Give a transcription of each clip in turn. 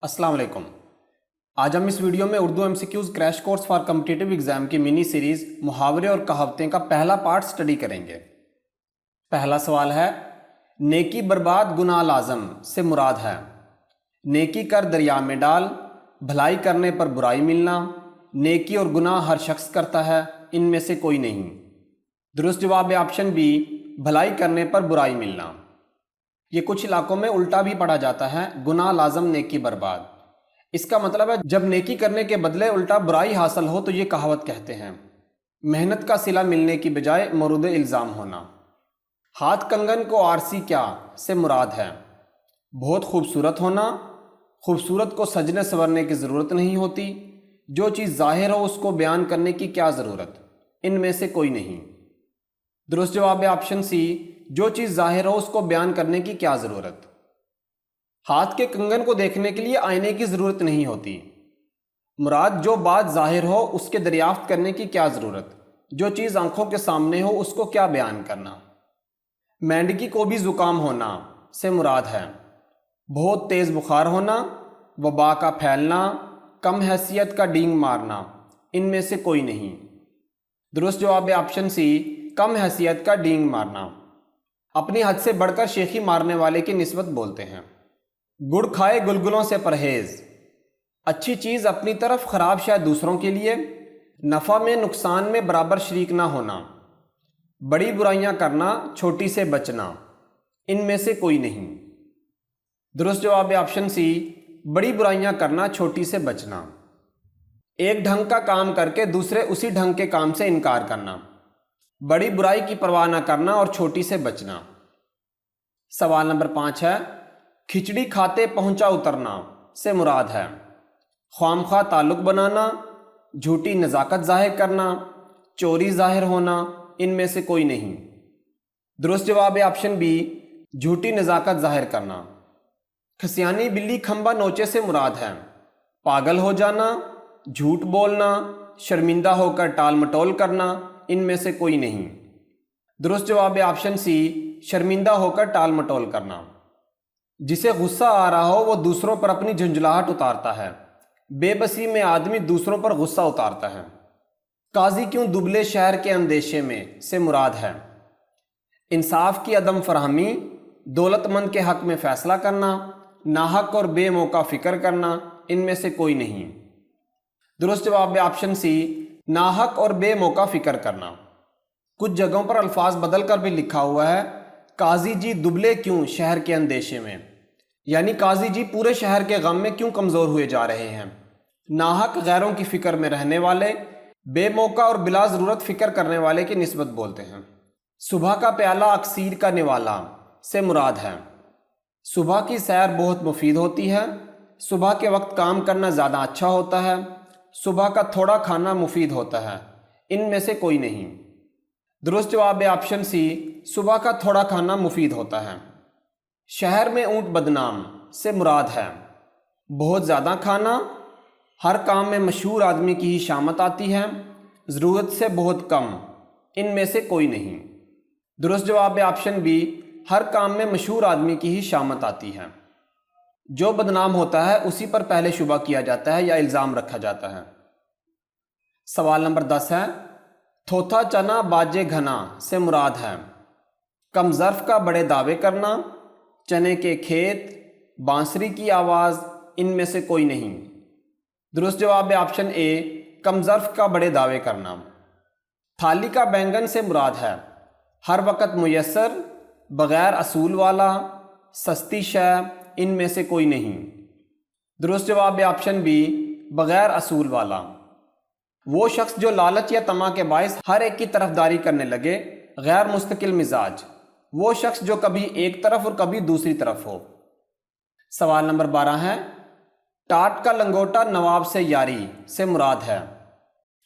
अस्सलाम वालेकुम। आज हम इस वीडियो में Urdu MCQs crash course for competitive exam की मिनी सीरीज़ मुहावरे और कहावतें का पहला पार्ट स्टडी करेंगे। पहला सवाल है, नेकी बर्बाद गुनाह लाजम से मुराद है नेकी कर दरिया में डाल, भलाई करने पर बुराई मिलना, नेकी और गुनाह हर शख्स करता है, इनमें से कोई नहीं। दुरुस्त जवाब है ऑप्शन बी, भलाई करने पर बुराई मिलना। ये कुछ इलाकों में उल्टा भी पढ़ा जाता है, गुनाह लाजम नेकी बर्बाद। इसका मतलब है जब नेकी करने के बदले उल्टा बुराई हासिल हो तो ये कहावत कहते हैं। मेहनत का सिला मिलने की बजाय मरूद इल्ज़ाम होना। हाथ कंगन को आरसी क्या से मुराद है बहुत खूबसूरत होना, खूबसूरत को सजने संवरने की ज़रूरत नहीं होती, जो चीज़ ज़ाहिर हो उसको बयान करने की क्या ज़रूरत, इनमें से कोई नहीं। दुरुस्त जवाब है ऑप्शन सी, जो चीज़ ज़ाहिर हो उसको बयान करने की क्या ज़रूरत। हाथ के कंगन को देखने के लिए आईने की ज़रूरत नहीं होती, मुराद जो बात ज़ाहिर हो उसके दरियाफ्त करने की क्या ज़रूरत, जो चीज़ आंखों के सामने हो उसको क्या बयान करना। मेंढकी को भी ज़ुकाम होना से मुराद है बहुत तेज़ बुखार होना, वबा का फैलना, कम हैसियत का डींग मारना, इनमें से कोई नहीं। दुरुस्त जवाब है ऑप्शन सी, कम हैसियत का डींग मारना। अपनी हद से बढ़कर शेखी मारने वाले की निस्बत बोलते हैं। गुड़ खाए गुलगुलों से परहेज़, अच्छी चीज़ अपनी तरफ, ख़राब शायद दूसरों के लिए, नफ़ा में नुकसान में बराबर शरीक ना होना, बड़ी बुराइयां करना, छोटी से बचना, इनमें से कोई नहीं। दुरुस्त जवाब है ऑप्शन सी, बड़ी बुराइयां करना, छोटी से बचना। एक ढंग का काम करके दूसरे उसी ढंग के काम से इनकार करना, बड़ी बुराई की परवाह न करना और छोटी से बचना। सवाल नंबर 5 है, खिचड़ी खाते पहुंचा उतरना से मुराद है ख्वामख्वाह ताल्लुक़ बनाना, झूठी नज़ाकत ज़ाहिर करना, चोरी ज़ाहिर होना, इनमें से कोई नहीं। दुरुस्त जवाब है ऑप्शन बी, झूठी नज़ाकत ज़ाहिर करना। खसियानी बिल्ली खंबा नोचे से मुराद है पागल हो जाना, झूठ बोलना, शर्मिंदा होकर टाल मटोल करना, इनमें से कोई नहीं। दुरुस्त जवाब है ऑप्शन सी, शर्मिंदा होकर टाल मटोल करना। जिसे गुस्सा आ रहा हो वो दूसरों पर अपनी झुंझलाहट उतारता है, बेबसी में आदमी दूसरों पर गुस्सा उतारता है। काजी क्यों दुबले शहर के अंदेशे में से मुराद है इंसाफ की अदम फरहमी, दौलतमंद के हक में फैसला करना, नाहक और बेमौका फिक्र करना, इनमें से कोई नहीं। दुरुस्त जवाब है ऑप्शन सी, नाहक और बेमौका फिक्र करना। कुछ जगहों पर अल्फाज बदल कर भी लिखा हुआ है काजी जी दुबले क्यों शहर के अंदेशे में, यानी काजी जी पूरे शहर के गम में क्यों कमज़ोर हुए जा रहे हैं। नाहक गैरों की फ़िक्र में रहने वाले, बेमौका और बिला ज़रूरत फ़िक्र करने वाले की निस्बत बोलते हैं। सुबह का प्याला अक्सीर का निवाला से मुराद है सुबह की सैर बहुत मुफीद होती है, सुबह के वक्त काम करना ज़्यादा अच्छा होता है, सुबह का थोड़ा खाना मुफीद होता है, इनमें से कोई नहीं। दुरुस्त जवाब है ऑप्शन सी, सुबह का थोड़ा खाना मुफीद होता है। शहर में ऊंट बदनाम से मुराद है बहुत ज़्यादा खाना, हर काम में मशहूर आदमी की ही शामत आती है, ज़रूरत से बहुत कम, इनमें से कोई नहीं। दुरुस्त जवाब है ऑप्शन बी, हर काम में मशहूर आदमी की ही शामत आती है। जो बदनाम होता है उसी पर पहले शुबा किया जाता है या इल्ज़ाम रखा जाता है। सवाल नंबर 10 है, थोथा चना बाजे घना से मुराद है कम ज़र्फ़ का बड़े दावे करना, चने के खेत, बांसुरी की आवाज़, इनमें से कोई नहीं। दुरुस्त जवाब है ऑप्शन ए, कम ज़र्फ़ का बड़े दावे करना। थाली का बैंगन से मुराद है हर वक़्त मुयस्सर, बग़ैर असूल वाला, सस्ती शय, इनमें से कोई नहीं। दुरुस्त जवाब है ऑप्शन बी, बग़ैर असूल वाला। वो शख्स जो लालच या तमा के बायस हर एक की तरफदारी करने लगे, गैर मुस्तकिल मिजाज, वो शख्स जो कभी एक तरफ और कभी दूसरी तरफ हो। सवाल नंबर 12 है, टाट का लंगोटा नवाब से यारी से मुराद है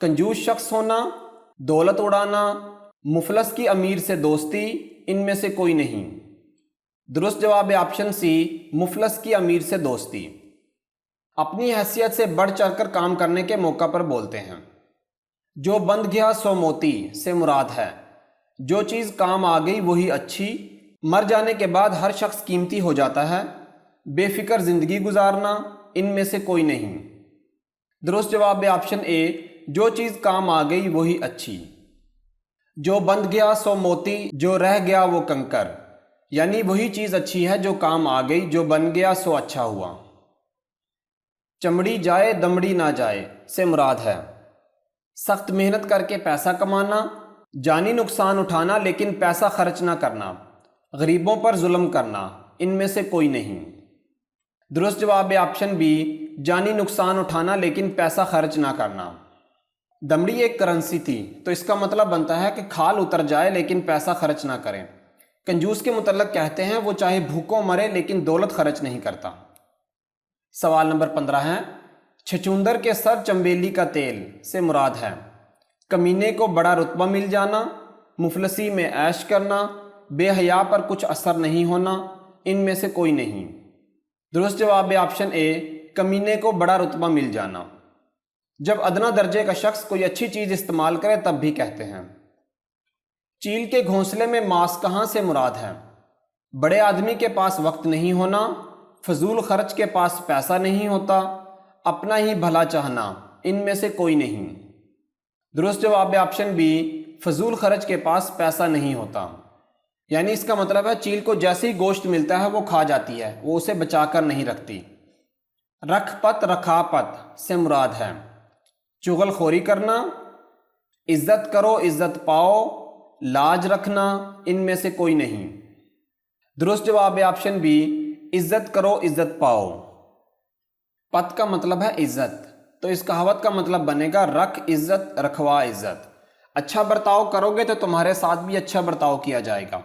कंजूस शख्स होना, दौलत उड़ाना, मुफलस की अमीर से दोस्ती, इनमें से कोई नहीं। दुरुस्त जवाब है ऑप्शन सी, मुफलस की अमीर से दोस्ती। अपनी हैसियत से बढ़ चढ़ कर काम करने के मौका पर बोलते हैं। जो बंध गया सो मोती से मुराद है जो चीज़ काम आ गई वही अच्छी, मर जाने के बाद हर शख्स कीमती हो जाता है, बेफिक्र ज़िंदगी गुजारना, ان میں سے کوئی نہیں۔ درست جواب ہے آپشن اے، جو چیز کام آ گئی وہی اچھی۔ جو بند گیا سو موتی، جو رہ گیا وہ کنکر، یعنی وہی چیز اچھی ہے جو کام آ گئی، جو بن گیا سو اچھا ہوا۔ چمڑی جائے دمڑی نہ جائے سے مراد ہے سخت محنت کر کے پیسہ کمانا، جانی نقصان اٹھانا لیکن پیسہ خرچ نہ کرنا، غریبوں پر ظلم کرنا، ان میں سے کوئی نہیں۔ درست جواب ہے آپشن بی، جانی نقصان اٹھانا لیکن پیسہ خرچ نہ کرنا۔ دمڑی ایک کرنسی تھی تو اس کا مطلب بنتا ہے کہ کھال اتر جائے لیکن پیسہ خرچ نہ کریں۔ کنجوس کے متعلق کہتے ہیں وہ چاہے بھوکوں مرے لیکن دولت خرچ نہیں کرتا۔ سوال نمبر 15 ہے، چھچوندر کے سر چنبیلی کا تیل سے مراد ہے کمینے کو بڑا رتبہ مل جانا، مفلسی میں عیش کرنا، بے حیا پر کچھ اثر نہیں ہونا، ان میں سے کوئی نہیں۔ درست جواب ہے آپشن اے، کمینے کو بڑا رتبہ مل جانا۔ جب ادنا درجے کا شخص کوئی اچھی چیز استعمال کرے تب بھی کہتے ہیں۔ چیل کے گھونسلے میں ماس کہاں سے مراد ہے بڑے آدمی کے پاس وقت نہیں ہونا، فضول خرچ کے پاس پیسہ نہیں ہوتا، اپنا ہی بھلا چاہنا، ان میں سے کوئی نہیں۔ درست جواب ہے آپشن بی، فضول خرچ کے پاس پیسہ نہیں ہوتا، یعنی اس کا مطلب ہے چیل کو جیسے ہی گوشت ملتا ہے وہ کھا جاتی ہے، وہ اسے بچا کر نہیں رکھتی۔ رکھ پت رکھا پت سے مراد ہے چغل خوری کرنا، عزت کرو عزت پاؤ، لاج رکھنا، ان میں سے کوئی نہیں۔ درست جواب ہے آپشن بی، عزت کرو عزت پاؤ۔ پت کا مطلب ہے عزت، تو اس کہاوت کا مطلب بنے گا رکھ عزت رکھوا عزت۔ اچھا برتاؤ کرو گے تو تمہارے ساتھ بھی اچھا برتاؤ کیا جائے گا،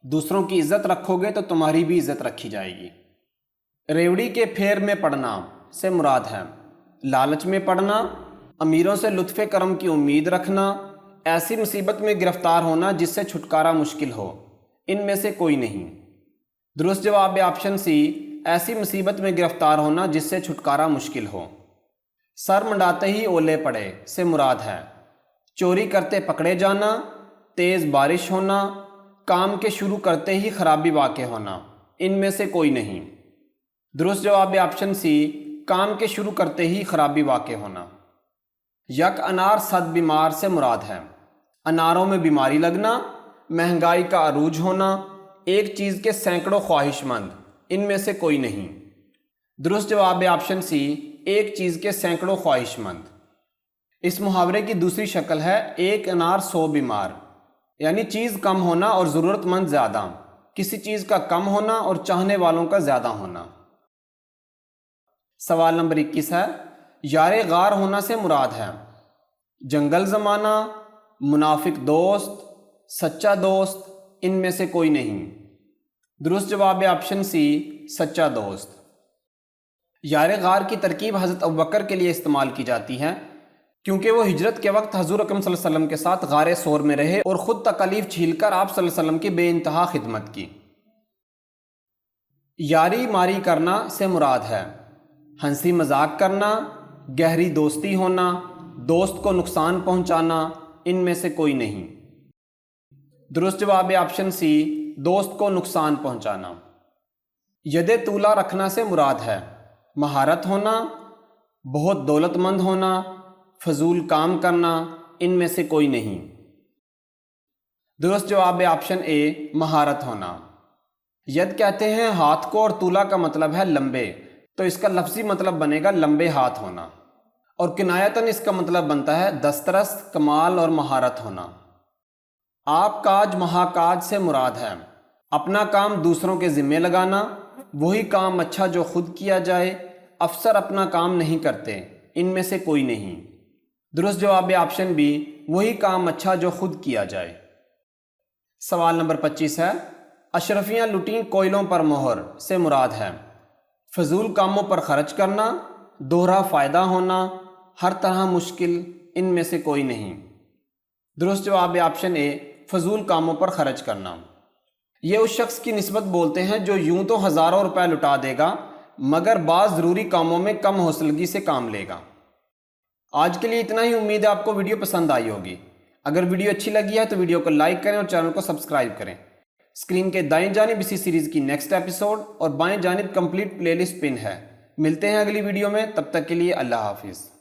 دوسروں کی عزت رکھو گے تو تمہاری بھی عزت رکھی جائے گی۔ ریوڑی کے پھیر میں پڑنا سے مراد ہے لالچ میں پڑنا، امیروں سے لطف کرم کی امید رکھنا، ایسی مصیبت میں گرفتار ہونا جس سے چھٹکارا مشکل ہو، ان میں سے کوئی نہیں۔ درست جواب ہے آپشن سی، ایسی مصیبت میں گرفتار ہونا جس سے چھٹکارا مشکل ہو۔ سر منڈاتے ہی اولے پڑے سے مراد ہے چوری کرتے پکڑے جانا، تیز بارش ہونا، کام کے شروع کرتے ہی خرابی واقع ہونا، ان میں سے کوئی نہیں۔ درست جواب ہے آپشن سی، کام کے شروع کرتے ہی خرابی واقع ہونا۔ یک انار صد بیمار سے مراد ہے اناروں میں بیماری لگنا، مہنگائی کا عروج ہونا، ایک چیز کے سینکڑوں خواہش مند، ان میں سے کوئی نہیں۔ درست جواب ہے آپشن سی، ایک چیز کے سینکڑوں خواہش مند۔ اس محاورے کی دوسری شکل ہے ایک انار 100 بیمار، یعنی چیز کم ہونا اور ضرورت مند زیادہ، کسی چیز کا کم ہونا اور چاہنے والوں کا زیادہ ہونا۔ سوال نمبر 21 ہے، یار غار ہونا سے مراد ہے جنگل زمانہ، منافق دوست، سچا دوست، ان میں سے کوئی نہیں۔ درست جواب ہے آپشن سی، سچا دوست۔ یار غار کی ترکیب حضرت ابوبکر کے لیے استعمال کی جاتی ہے کیونکہ وہ ہجرت کے وقت حضور اکرم صلی اللہ علیہ وسلم کے ساتھ غار ثور میں رہے اور خود تکالیف جھیل کر آپ صلی اللہ علیہ وسلم کی بے انتہا خدمت کی۔ یاری ماری کرنا سے مراد ہے ہنسی مذاق کرنا، گہری دوستی ہونا، دوست کو نقصان پہنچانا، ان میں سے کوئی نہیں۔ درست جواب ہے آپشن سی، دوست کو نقصان پہنچانا۔ ید طولہ رکھنا سے مراد ہے مہارت ہونا، بہت دولت مند ہونا، فضول کام کرنا، ان میں سے کوئی نہیں۔ درست جواب ہے آپشن اے، مہارت ہونا۔ ید کہتے ہیں ہاتھ کو اور طولہ کا مطلب ہے لمبے، تو اس کا لفظی مطلب بنے گا لمبے ہاتھ ہونا، اور کنایتاً اس کا مطلب بنتا ہے دسترس، کمال اور مہارت ہونا۔ آپ کاج مہاکاج سے مراد ہے اپنا کام دوسروں کے ذمے لگانا، وہی کام اچھا جو خود کیا جائے، افسر اپنا کام نہیں کرتے، ان میں سے کوئی نہیں۔ درست جواب ہے آپشن بی، وہی کام اچھا جو خود کیا جائے۔ سوال نمبر 25 ہے، اشرفیاں لٹیں کوئلوں پر مہر سے مراد ہے فضول کاموں پر خرچ کرنا، دوہرا فائدہ ہونا، ہر طرح مشکل، ان میں سے کوئی نہیں۔ درست جواب ہے آپشن اے، فضول کاموں پر خرچ کرنا۔ یہ اس شخص کی نسبت بولتے ہیں جو یوں تو ہزاروں روپے لٹا دے گا مگر بعض ضروری کاموں میں کم حوصلگی سے کام لے گا۔ آج کے لیے اتنا ہی، امید ہے آپ کو ویڈیو پسند آئی ہوگی۔ اگر ویڈیو اچھی لگی ہے تو ویڈیو کو لائک کریں اور چینل کو سبسکرائب کریں۔ اسکرین کے دائیں جانب اسی سیریز کی نیکسٹ ایپیسوڈ اور بائیں جانب کمپلیٹ پلے لسٹ پن ہے، ملتے ہیں اگلی ویڈیو میں، تب تک کے لیے اللہ حافظ۔